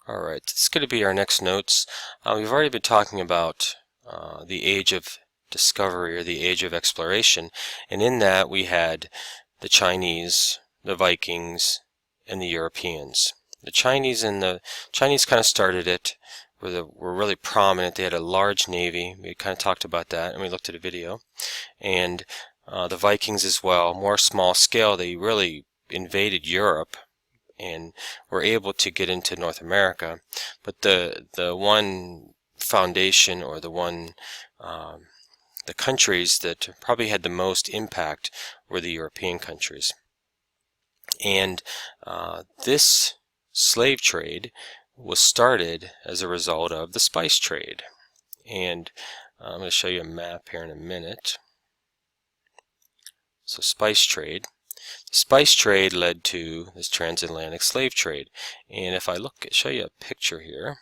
Alright, this is going to be our next notes. We've already been talking about the age of discovery or the age of exploration, and in that we had the Chinese, the Vikings, and the Europeans. The Chinese kind of started it, were really prominent. They had a large navy. We kind of talked about that, and we looked at a video. And the Vikings as well, more small scale. They really invaded Europe and were able to get into North America. But the one foundation, or the countries that probably had the most impact were the European countries. And this slave trade was started as a result of the spice trade. And I'm going to show you a map here in a minute. So spice trade. The spice trade led to this transatlantic slave trade. And if I show you a picture here.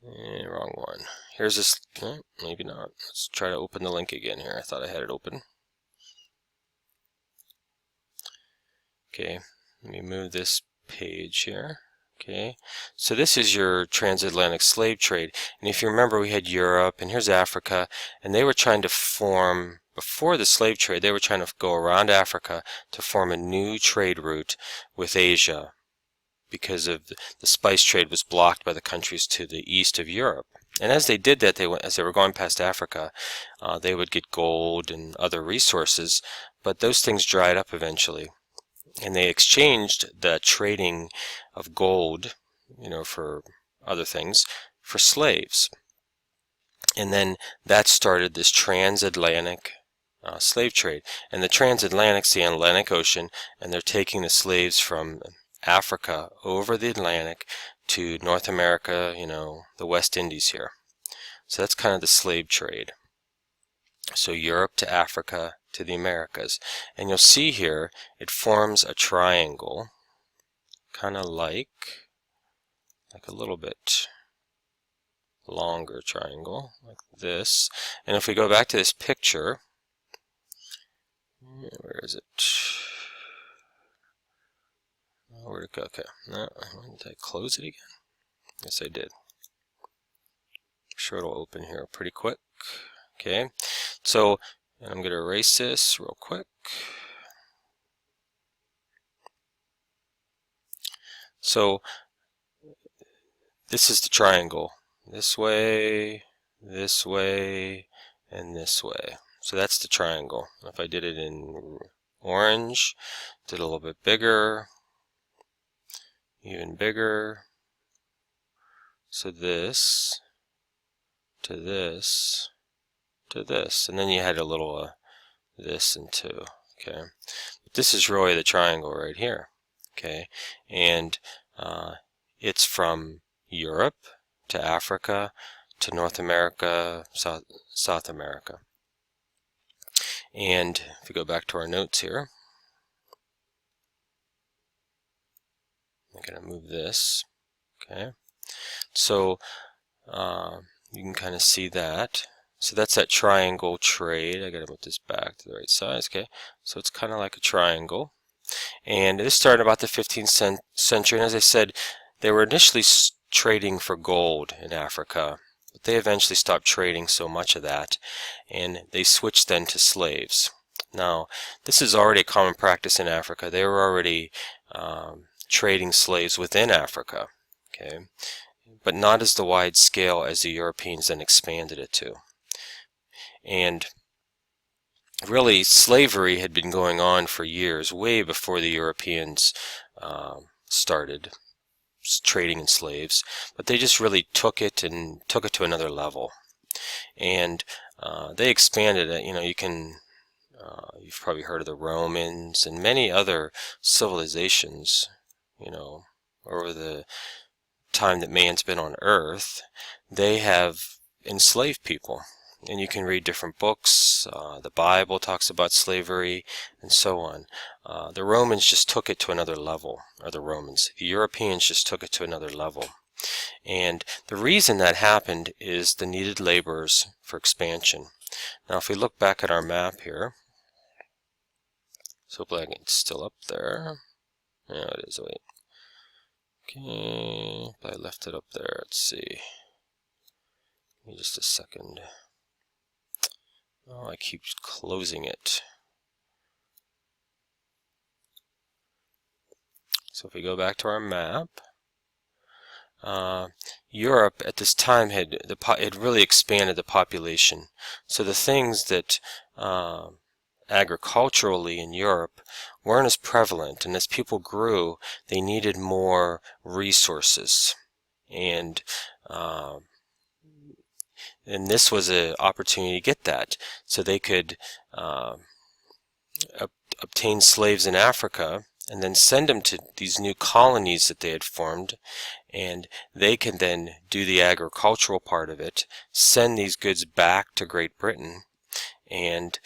Wrong one. Here's this, maybe not. Let's try to open the link again here. I thought I had it open. Okay, let me move this page here. Okay, so this is your transatlantic slave trade. And if you remember, we had Europe, and here's Africa, and they were trying to form, before the slave trade, they were trying to go around Africa to form a new trade route with Asia, because of the spice trade was blocked by the countries to the east of Europe. And as they did that, as they were going past Africa, they would get gold and other resources, but those things dried up eventually. And they exchanged the trading of gold, for other things, for slaves. And then that started this transatlantic slave trade. And the transatlantic's the Atlantic Ocean, and they're taking the slaves from Africa over the Atlantic to North America, the West Indies here. So that's kind of the slave trade. So Europe to Africa to the Americas. And you'll see here it forms a triangle, kind of like a little bit longer triangle, like this. And if we go back to this picture, where is it? Where'd it go? Okay. No, did I close it again? Yes, I did. I'm sure it'll open here pretty quick. Okay. So I'm going to erase this real quick. So this is the triangle. This way, and this way. So that's the triangle. If I did it in orange, did a little bit bigger, even bigger. So this to this to this, and then you had a little this and two. Okay, but this is really the triangle right here. Okay, and it's from Europe to Africa to North America, South America. And if we go back to our notes here, I'm going to move this. Okay, so you can kind of see that. So that's that triangle trade. I got to move this back to the right size. Okay, so it's kind of like a triangle. And this started about the 15th century. And as I said, they were initially trading for gold in Africa, but they eventually stopped trading so much of that, and they switched then to slaves. Now, this is already a common practice in Africa. They were already trading slaves within Africa, okay, but not as the wide scale as the Europeans then expanded it to. And really, slavery had been going on for years, way before the Europeans started trading in slaves, but they just really took it to another level. And they expanded it. You've probably heard of the Romans and many other civilizations, over the time that man's been on Earth. They have enslaved people. And you can read different books. The Bible talks about slavery and so on. The Romans just took it to another level, or the Europeans just took it to another level. And the reason that happened is the needed laborers for expansion. Now if we look back at our map here, so hopefully it's still up there. Yeah, it is. Wait. Okay, I left it up there. Let's see. Give me just a second. Oh, I keep closing it. So if we go back to our map, Europe at this time had really expanded the population. So the things that agriculturally in Europe weren't as prevalent, and as people grew, they needed more resources, and this was an opportunity to get that. So they could obtain slaves in Africa and then send them to these new colonies that they had formed, and they can then do the agricultural part of it, send these goods back to Great Britain, and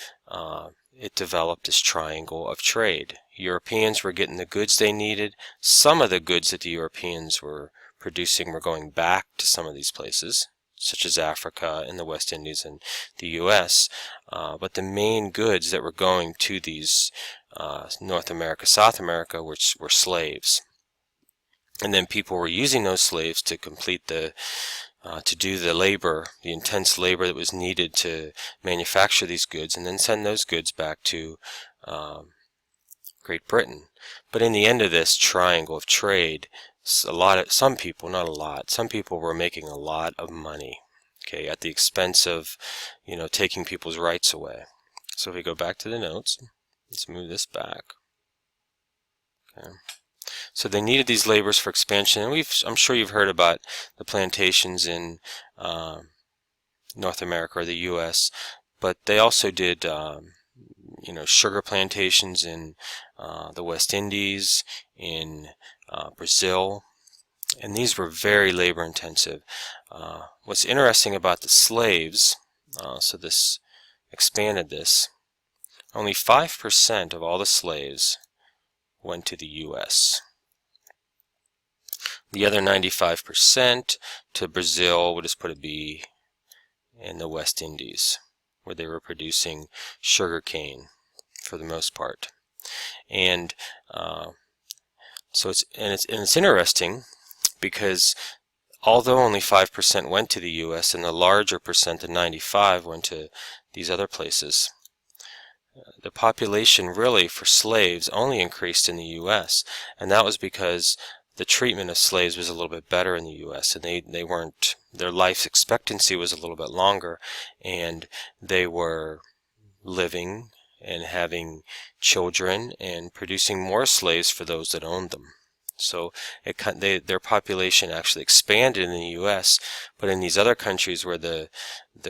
it developed this triangle of trade. Europeans were getting the goods they needed. Some of the goods that the Europeans were producing were going back to some of these places, such as Africa and the West Indies and the US, but the main goods that were going to these North America, South America were slaves. And then people were using those slaves to complete to do the labor, the intense labor that was needed to manufacture these goods, and then send those goods back to Great Britain. But in the end of this triangle of trade, some people, not a lot, some people were making a lot of money, okay, at the expense of, taking people's rights away. So if we go back to the notes, let's move this back. Okay. So they needed these laborers for expansion, and I'm sure you've heard about the plantations in North America or the U.S., but they also did, sugar plantations in the West Indies, in Brazil, and these were very labor intensive. What's interesting about the slaves, so this expanded this, only 5% of all the slaves went to the U.S. The other 95% to Brazil, we'll just put a B, and the West Indies, where they were producing sugar cane for the most part. And so it's interesting because although only 5% went to the U.S. and the larger percent, the 95, went to these other places, the population really for slaves only increased in the U.S. and that was because the treatment of slaves was a little bit better in the U.S. and their life expectancy was a little bit longer, and they were living and having children and producing more slaves for those that owned them. So their population actually expanded in the U.S., but in these other countries where the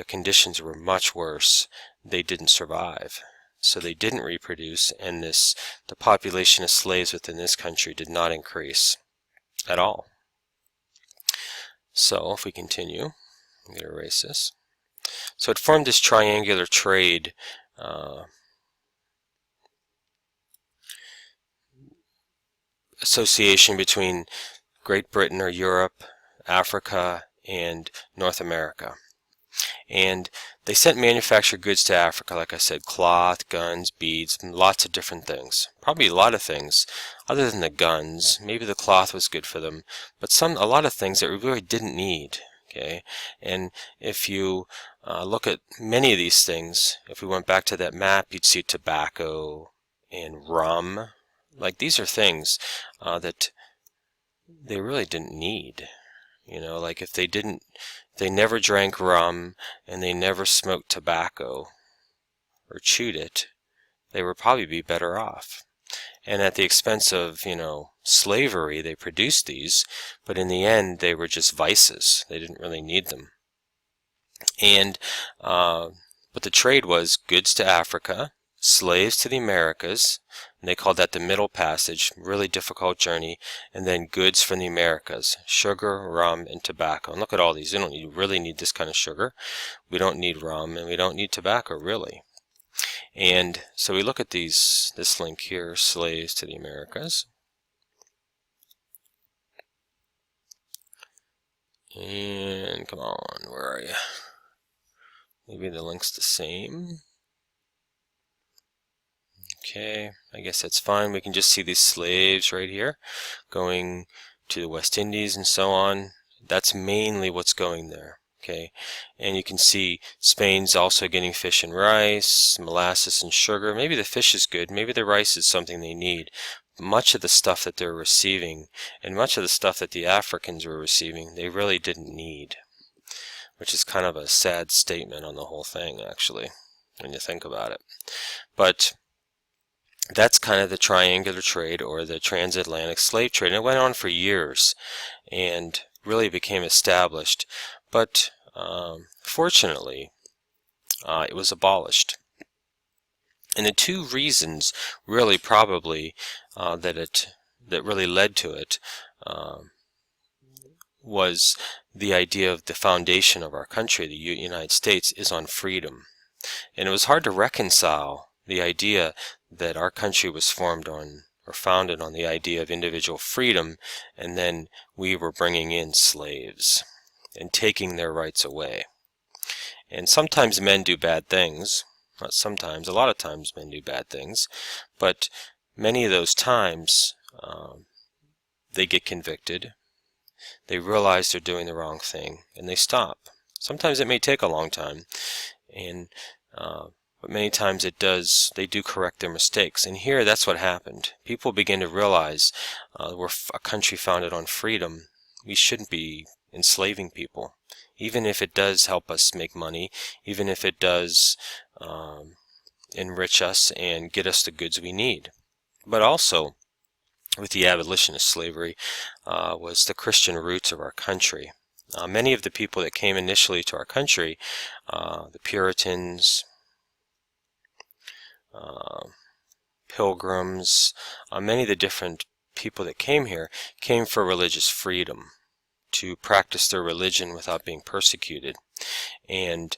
conditions were much worse, they didn't survive. So they didn't reproduce, and the population of slaves within this country did not increase at all. So if we continue, I'm going to erase this. So it formed this triangular trade association between Great Britain or Europe, Africa, and North America. And they sent manufactured goods to Africa, like I said, cloth, guns, beads, lots of different things. Probably a lot of things, other than the guns. Maybe the cloth was good for them, but a lot of things that we really didn't need. Okay, and if you look at many of these things, if we went back to that map, you'd see tobacco and rum. Like, these are things that they really didn't need. Like if they never drank rum and they never smoked tobacco or chewed it, they would probably be better off. And at the expense of, slavery, they produced these, but in the end they were just vices. They didn't really need them. And but the trade was goods to Africa, slaves to the Americas, and they called that the Middle Passage, really difficult journey, and then goods from the Americas, sugar, rum, and tobacco. And look at all these. We don't really need this kind of sugar. We don't need rum, and we don't need tobacco, really. And so we look at this link here, slaves to the Americas. And come on, where are you? Maybe the link's the same. Okay, I guess that's fine. We can just see these slaves right here going to the West Indies and so on. That's mainly what's going there. Okay, and you can see Spain's also getting fish and rice, molasses and sugar. Maybe the fish is good, maybe the rice is something they need. Much of the stuff that they're receiving, and much of the stuff that the Africans were receiving, they really didn't need, which is kind of a sad statement on the whole thing, actually, when you think about it. But that's kind of the triangular trade, or the transatlantic slave trade. And it went on for years and really became established. But fortunately, it was abolished. And the two reasons, really, probably, that really led to it was the idea of the foundation of our country, the United States, is on freedom. And it was hard to reconcile the idea that our country was formed on, or founded on, the idea of individual freedom, and then we were bringing in slaves and taking their rights away. And sometimes men do bad things. Not sometimes, a lot of times men do bad things. But many of those times, they get convicted. They realize they're doing the wrong thing, and they stop. Sometimes it may take a long time, and but many times they do correct their mistakes. And here, that's what happened. People begin to realize we're a country founded on freedom. We shouldn't be enslaving people, even if it does help us make money, even if it does enrich us and get us the goods we need. But also, with the abolitionist slavery, was the Christian roots of our country. Many of the people that came initially to our country, the Puritans, Pilgrims, many of the different people that came here came for religious freedom, to practice their religion without being persecuted. And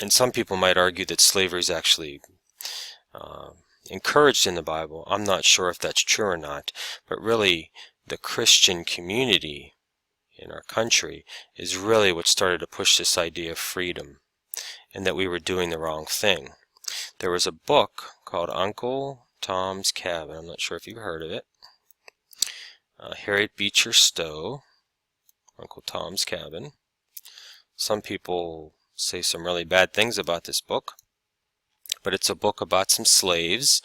some people might argue that slavery is actually encouraged in the Bible. I'm not sure if that's true or not, but really the Christian community in our country is really what started to push this idea of freedom, and that we were doing the wrong thing. There was a book called Uncle Tom's Cabin. I'm not sure if you've heard of it. Harriet Beecher Stowe, Uncle Tom's Cabin. Some people say some really bad things about this book, but it's a book about some slaves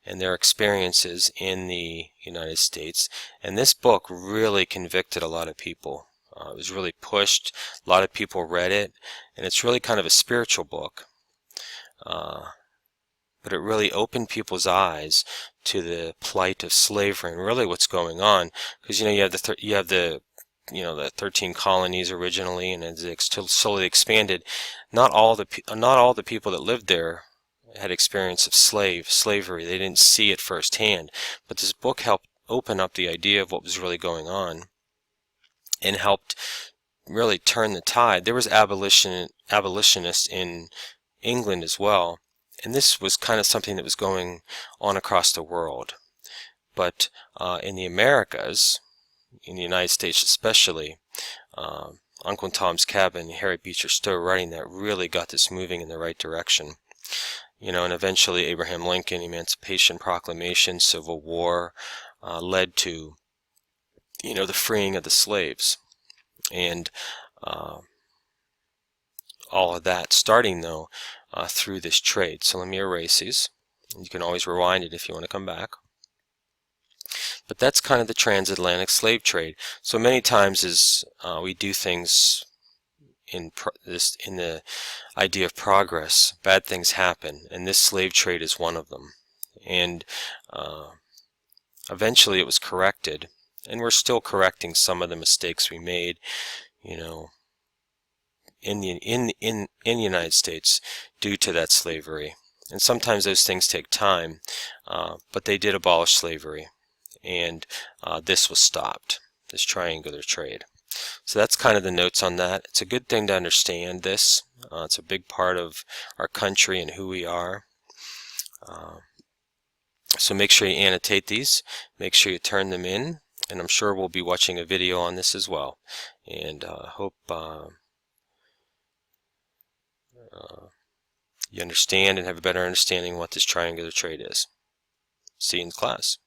and their experiences in the United States. And this book really convicted a lot of people. It was really pushed. A lot of people read it, and it's really kind of a spiritual book. But it really opened people's eyes to the plight of slavery and really what's going on. Because you have the 13 colonies originally, and as it slowly expanded, not all the people that lived there had experience of slavery. They didn't see it firsthand. But this book helped open up the idea of what was really going on, and helped really turn the tide. There was abolitionists in England as well, and this was kind of something that was going on across the world. But in the Americas, in the United States especially, Uncle Tom's Cabin, Harriet Beecher Stowe writing that, really got this moving in the right direction. And eventually Abraham Lincoln, Emancipation Proclamation, Civil War, led to the freeing of the slaves, and all of that starting though through this trade. So let me erase these. You can always rewind it if you want to come back. But that's kind of the transatlantic slave trade. So many times as we do things in the idea of progress, bad things happen, and this slave trade is one of them. And eventually it was corrected, and we're still correcting some of the mistakes we made, in the United States due to that slavery. And sometimes those things take time, but they did abolish slavery, and this was stopped, this triangular trade. So that's kind of the notes on that. It's a good thing to understand this. It's a big part of our country and who we are. So make sure you annotate these, make sure you turn them in, and I'm sure we'll be watching a video on this as well. And hope you understand and have a better understanding what this triangular trade is. See you in class.